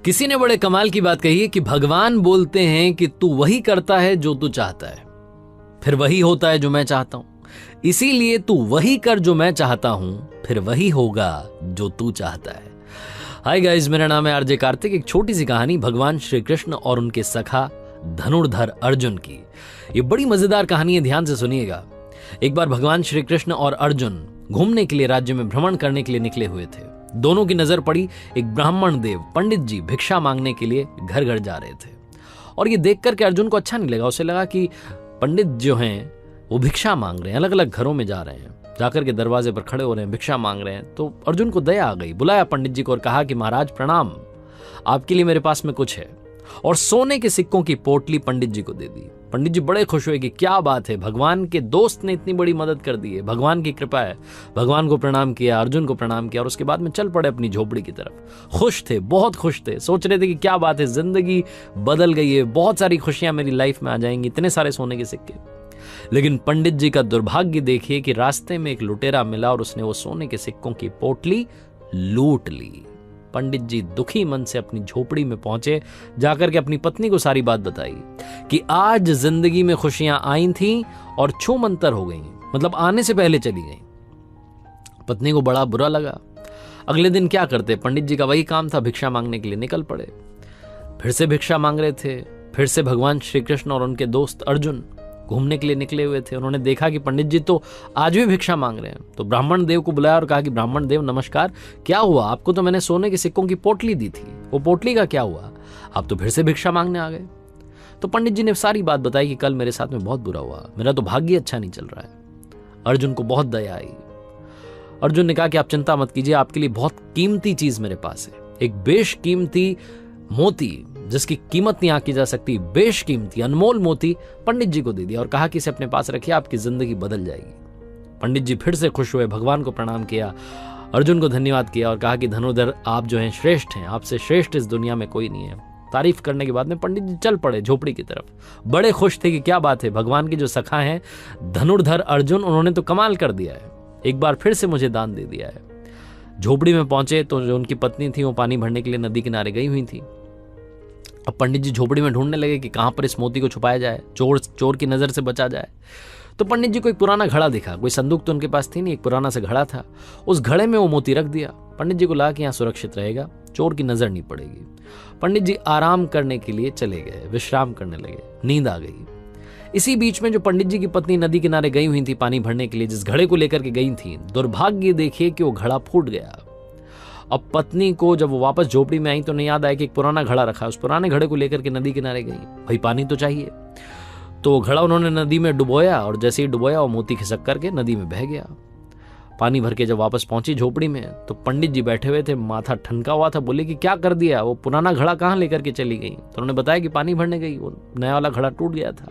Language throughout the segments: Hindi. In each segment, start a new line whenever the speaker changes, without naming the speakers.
किसी ने बड़े कमाल की बात कही है कि भगवान बोलते हैं कि तू वही करता है जो तू चाहता है, फिर वही होता है जो मैं चाहता हूं, इसीलिए तू वही कर जो मैं चाहता हूं, फिर वही होगा जो तू चाहता है। हाय गाइस, मेरा नाम है आरजे कार्तिक। एक छोटी सी कहानी भगवान श्री कृष्ण और उनके सखा धनुर्धर अर्जुन की। ये बड़ी मजेदार कहानी है, ध्यान से सुनिएगा। एक बार भगवान श्री कृष्ण और अर्जुन घूमने के लिए राज्य में भ्रमण करने के लिए निकले हुए थे। दोनों की नजर पड़ी एक ब्राह्मण देव पंडित जी भिक्षा मांगने के लिए घर घर जा रहे थे। और ये देख करके अर्जुन को अच्छा नहीं लगा। उसे लगा कि पंडित जो हैं वो भिक्षा मांग रहे हैं, अलग अलग घरों में जा रहे हैं, जाकर के दरवाजे पर खड़े हो रहे हैं, भिक्षा मांग रहे हैं। तो अर्जुन को दया आ गई, बुलाया पंडित जी को और कहा कि महाराज प्रणाम, आपके लिए मेरे पास में कुछ है। और सोने के सिक्कों की पोटली पंडित जी को दे दी। पंडित जी बड़े खुश हुए कि क्या बात है, भगवान के दोस्त ने इतनी बड़ी मदद कर दी है, भगवान की कृपा है। भगवान को प्रणाम किया, अर्जुन को प्रणाम किया और उसके बाद में चल पड़े अपनी झोपड़ी की तरफ। खुश थे, बहुत खुश थे, सोच रहे थे कि क्या बात है, जिंदगी बदल गई है, बहुत सारी खुशियां मेरी लाइफ में आ जाएंगी, इतने सारे सोने के सिक्के। लेकिन पंडित जी का दुर्भाग्य देखिए कि रास्ते में एक लुटेरा मिला और उसने वो सोने के सिक्कों की पोटली लूट ली। पंडित जी दुखी मन से अपनी झोपड़ी में पहुंचे, जाकर के अपनी पत्नी को सारी बात बताई कि आज जिंदगी में खुशियां आई थीं और छूमंतर हो गई, मतलब आने से पहले चली गई। पत्नी को बड़ा बुरा लगा। अगले दिन क्या करते, पंडित जी का वही काम था, भिक्षा मांगने के लिए निकल पड़े। फिर से भिक्षा मांग रहे थे। फिर से भगवान श्री कृष्ण और उनके दोस्त अर्जुन घूमने के लिए निकले हुए थे। उन्होंने देखा कि पंडित जी तो आज भी भिक्षा मांग रहे हैं। तो ब्राह्मण देव को बुलाया और कहा कि ब्राह्मण देव नमस्कार, क्या हुआ, आपको तो मैंने सोने के सिक्कों की पोटली दी थी, वो पोटली का क्या हुआ, आप तो फिर से भिक्षा मांगने आ गए। तो पंडित जी ने सारी बात बताई कि कल मेरे साथ में बहुत बुरा हुआ, मेरा तो भाग्य अच्छा नहीं चल रहा है। अर्जुन को बहुत दया आई। अर्जुन ने कहा कि आप चिंता मत कीजिए, आपके लिए बहुत कीमती चीज मेरे पास है, एक बेशकीमती मोती जिसकी कीमत नहीं आंकी जा सकती, बेशकीमती अनमोल मोती पंडित जी को दे दिया और कहा कि इसे अपने पास रखिए, आपकी जिंदगी बदल जाएगी। पंडित जी फिर से खुश हुए, भगवान को प्रणाम किया, अर्जुन को धन्यवाद किया और कहा कि धनुर्धर आप जो हैं श्रेष्ठ हैं, आपसे श्रेष्ठ इस दुनिया में कोई नहीं है। तारीफ करने के बाद में पंडित जी चल पड़े झोपड़ी की तरफ। बड़े खुश थे कि क्या बात है, भगवान के जो सखा हैं धनुर्धर अर्जुन, उन्होंने तो कमाल कर दिया है, एक बार फिर से मुझे दान दे दिया है। झोपड़ी में पहुंचे तो जो उनकी पत्नी थी वो पानी भरने के लिए नदी किनारे गई हुई थी। अब पंडित जी झोपड़ी में ढूंढने लगे कि कहां पर इस मोती को छुपाया जाए, चोर की नजर से बचा जाए। तो पंडित जी को एक पुराना घड़ा दिखा, कोई संदूक तो उनके पास थी नहीं, एक पुराना सा घड़ा था, उस घड़े में वो मोती रख दिया। पंडित जी को लगा कि यहाँ सुरक्षित रहेगा, चोर की नजर नहीं पड़ेगी। पंडित जी आराम करने के लिए चले गए, विश्राम करने लगे, नींद आ गई। इसी बीच में जो पंडित जी की पत्नी नदी किनारे गई हुई थी पानी भरने के लिए, जिस घड़े को लेकर के गई थी, दुर्भाग्य देखिए कि वो घड़ा फूट गया। अब पत्नी को जब वो वापस झोपड़ी में आई तो नहीं याद आया कि एक पुराना घड़ा रखा, उस पुराने घड़े को लेकर के नदी किनारे गई, भाई पानी तो चाहिए। तो घड़ा उन्होंने नदी में डुबोया और जैसे ही डुबोया वो मोती खिसक करके नदी में बह गया। पानी भर के जब वापस पहुंची झोपड़ी में तो पंडित जी बैठे हुए थे, माथा ठनका हुआ था, बोले कि क्या कर दिया, वो पुराना घड़ा कहाँ लेकर के चली गई। तो उन्होंने बताया कि पानी भरने गई, वो नया वाला घड़ा टूट गया था।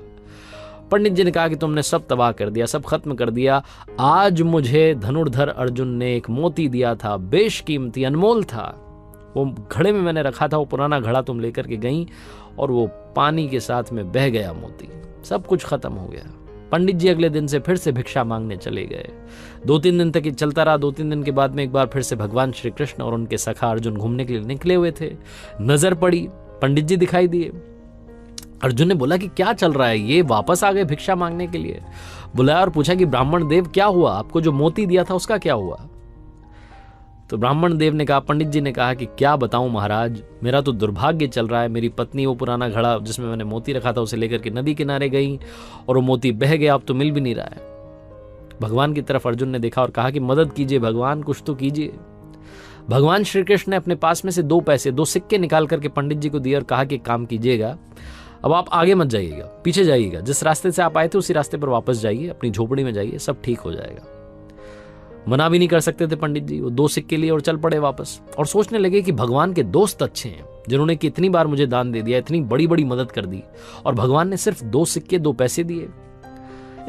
पंडित जी ने कहा कि तुमने सब तबाह कर दिया, सब खत्म कर दिया। आज मुझे धनुर्धर अर्जुन ने एक मोती दिया था, बेशकीमती अनमोल था, वो घड़े में मैंने रखा था, वो पुराना घड़ा तुम लेकर के गई और वो पानी के साथ में बह गया मोती, सब कुछ खत्म हो गया। पंडित जी अगले दिन से फिर से भिक्षा मांगने चले गए। 2-3 दिन तक ये चलता रहा। 2-3 दिन के बाद में एक बार फिर से भगवान श्री कृष्ण और उनके सखा अर्जुन घूमने के लिए निकले हुए थे। नजर पड़ी, पंडित जी दिखाई दिए। अर्जुन ने बोला कि क्या चल रहा है, ये वापस आ गए भिक्षा मांगने के लिए। बुलाया और पूछा कि ब्राह्मण देव क्या हुआ, आपको जो मोती दिया था उसका क्या हुआ। तो ब्राह्मण देव ने कहा, पंडित जी ने कहा कि क्या बताऊं महाराज, मेरा तो दुर्भाग्य चल रहा है, मेरी पत्नी वो पुराना घड़ा जिसमें मैंने मोती रखा था उसे लेकर के नदी किनारे गई और वो मोती बह गया, अब तो मिल भी नहीं रहा है। भगवान की तरफ अर्जुन ने देखा और कहा कि मदद कीजिए भगवान, कुछ तो कीजिए। भगवान श्री कृष्ण ने अपने पास में से 2 सिक्के निकाल करके पंडित जी को दिए और कहा कि काम कीजिएगा, अब आप आगे मत जाइएगा, पीछे जाइएगा, जिस रास्ते से आप आए थे उसी रास्ते पर वापस जाइए, अपनी झोपड़ी में जाइए, सब ठीक हो जाएगा। मना भी नहीं कर सकते थे पंडित जी, वो 2 सिक्के लिए और चल पड़े वापस। और सोचने लगे कि भगवान के दोस्त अच्छे हैं, जिन्होंने कितनी बार मुझे दान दे दिया, इतनी बड़ी बड़ी मदद कर दी, और भगवान ने सिर्फ 2 सिक्के 2 पैसे दिए,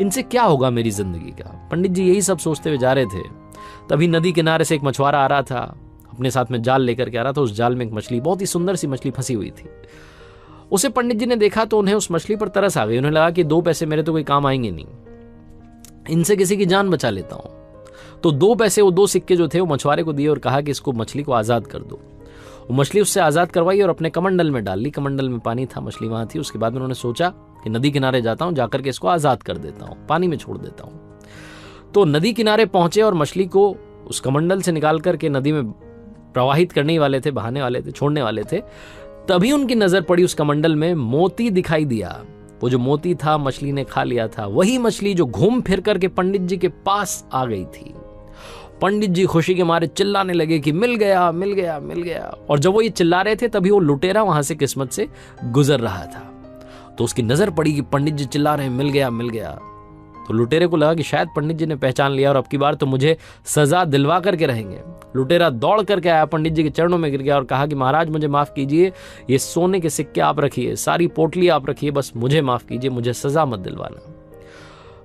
इनसे क्या होगा मेरी जिंदगी का। पंडित जी यही सब सोचते हुए जा रहे थे। तभी नदी किनारे से एक मछुआरा आ रहा था, अपने साथ में जाल लेकर के आ रहा था। उस जाल में एक मछली, बहुत ही सुंदर सी मछली फंसी हुई थी। उसे पंडित जी ने देखा तो उन्हें उस मछली पर तरस आ गई। उन्हें लगा कि 2 पैसे मेरे तो कोई काम आएंगे नहीं, इनसे किसी की जान बचा लेता हूं। तो 2 पैसे, वो 2 सिक्के जो थे वो मछुआरे को दिए और कहा कि इसको, मछली को आजाद कर दो। वो मछली उससे आजाद करवाई और अपने कमंडल में डाल ली। कमंडल में पानी था, मछली वहां थी। उसके बाद उन्होंने सोचा कि नदी किनारे जाता हूं, जाकर के इसको आजाद कर देता हूं, पानी में छोड़ देता हूं। तो नदी किनारे पहुंचे और मछली को उस कमंडल से निकाल करके नदी में प्रवाहित करने वाले थे, बहाने वाले थे, छोड़ने वाले थे। तभी उनकी नजर पड़ी उस कमंडल में, मोती दिखाई दिया। वो जो मोती था मछली ने खा लिया था, वही मछली जो घूम फिर करके पंडित जी के पास आ गई थी। पंडित जी खुशी के मारे चिल्लाने लगे कि मिल गया, मिल गया, मिल गया। और जब वो ये चिल्ला रहे थे तभी वो लुटेरा वहां से किस्मत से गुजर रहा था। तो उसकी नजर पड़ी कि पंडित जी चिल्ला रहे हैं मिल गया, मिल गया। तो लुटेरे को लगा कि शायद पंडित जी ने पहचान लिया और अब की बार तो मुझे सजा दिलवा करके रहेंगे। लुटेरा दौड़ करके आया, पंडित जी के चरणों में गिर गया और कहा कि महाराज मुझे माफ कीजिए, ये सोने के सिक्के आप रखिए, सारी पोटली आप रखिए, बस मुझे माफ कीजिए, मुझे सजा मत दिलवाना।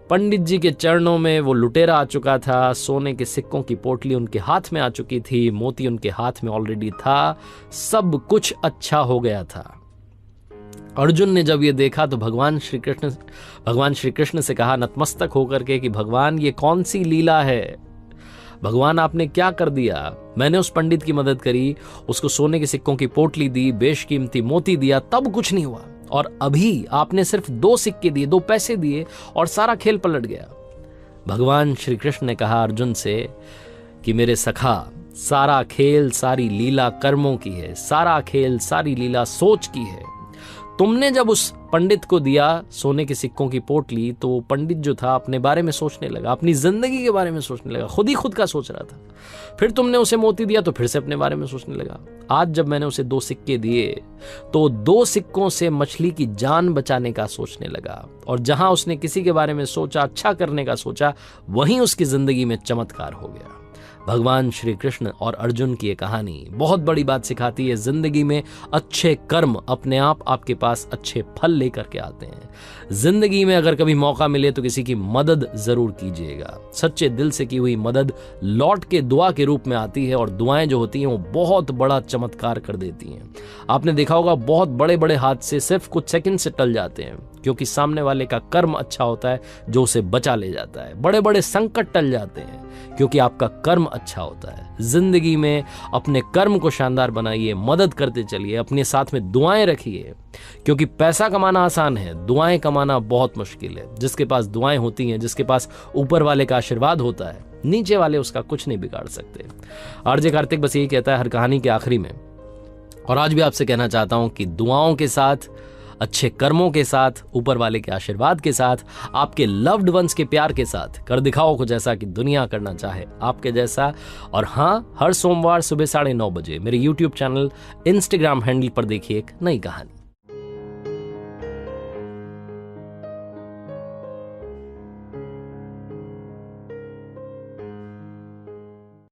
पंडित जी के चरणों में वो लुटेरा आ चुका था, सोने के सिक्कों की पोटली उनके हाथ में आ चुकी थी, मोती उनके हाथ में ऑलरेडी था, सब कुछ अच्छा हो गया था। अर्जुन ने जब ये देखा तो भगवान श्री कृष्ण से कहा नतमस्तक होकर के कि भगवान ये कौन सी लीला है, भगवान आपने क्या कर दिया। मैंने उस पंडित की मदद करी, उसको सोने के सिक्कों की पोटली दी, बेशकीमती मोती दिया, तब कुछ नहीं हुआ। और अभी आपने सिर्फ 2 सिक्के दिए, 2 पैसे दिए और सारा खेल पलट गया। भगवान श्री कृष्ण ने कहा अर्जुन से कि मेरे सखा, सारा खेल सारी लीला कर्मों की है, सारा खेल सारी लीला सोच की है। तुमने जब उस पंडित को दिया सोने के सिक्कों की पोटली, तो पंडित जो था अपने बारे में सोचने लगा, अपनी जिंदगी के बारे में सोचने लगा, खुद ही खुद का सोच रहा था। फिर तुमने उसे मोती दिया तो फिर से अपने बारे में सोचने लगा। आज जब मैंने उसे 2 सिक्के दिए तो 2 सिक्कों से मछली की जान बचाने का सोचने लगा। और जहां उसने किसी के बारे में सोचा, अच्छा करने का सोचा, वहीं उसकी जिंदगी में चमत्कार हो गया। भगवान श्री कृष्ण और अर्जुन की ये कहानी बहुत बड़ी बात सिखाती है। जिंदगी में अच्छे कर्म अपने आप आपके पास अच्छे फल लेकर के आते हैं। जिंदगी में अगर कभी मौका मिले तो किसी की मदद जरूर कीजिएगा। सच्चे दिल से की हुई मदद लौट के दुआ के रूप में आती है और दुआएं जो होती हैं वो बहुत बड़ा चमत्कार कर देती हैं। आपने देखा होगा बहुत बड़े बड़े हादसे सिर्फ कुछ सेकंड से टल जाते हैं क्योंकि सामने वाले का कर्म अच्छा होता है जो उसे बचा ले जाता है। बड़े बड़े संकट टल जाते हैं क्योंकि आपका कर्म अच्छा होता है। जिंदगी में अपने कर्म को शानदार बनाइए, मदद करते चलिए, अपने साथ में दुआएं रखिए क्योंकि पैसा कमाना आसान है, दुआएं कमाना बहुत मुश्किल है। जिसके पास दुआएं होती हैं, जिसके पास ऊपर वाले का आशीर्वाद होता है, नीचे वाले उसका कुछ नहीं बिगाड़ सकते। आरजे कार्तिक बस यही कहता है हर कहानी के आखिरी में, और आज भी आपसे कहना चाहता हूं कि दुआओं के साथ, अच्छे कर्मों के साथ, ऊपर वाले के आशीर्वाद के साथ, आपके लव्ड वंस के प्यार के साथ कर दिखाओ कुछ ऐसा कि दुनिया करना चाहे आपके जैसा। और हाँ, हर सोमवार सुबह 9:30 बजे मेरे YouTube चैनल, Instagram हैंडल पर देखिए एक नई कहानी।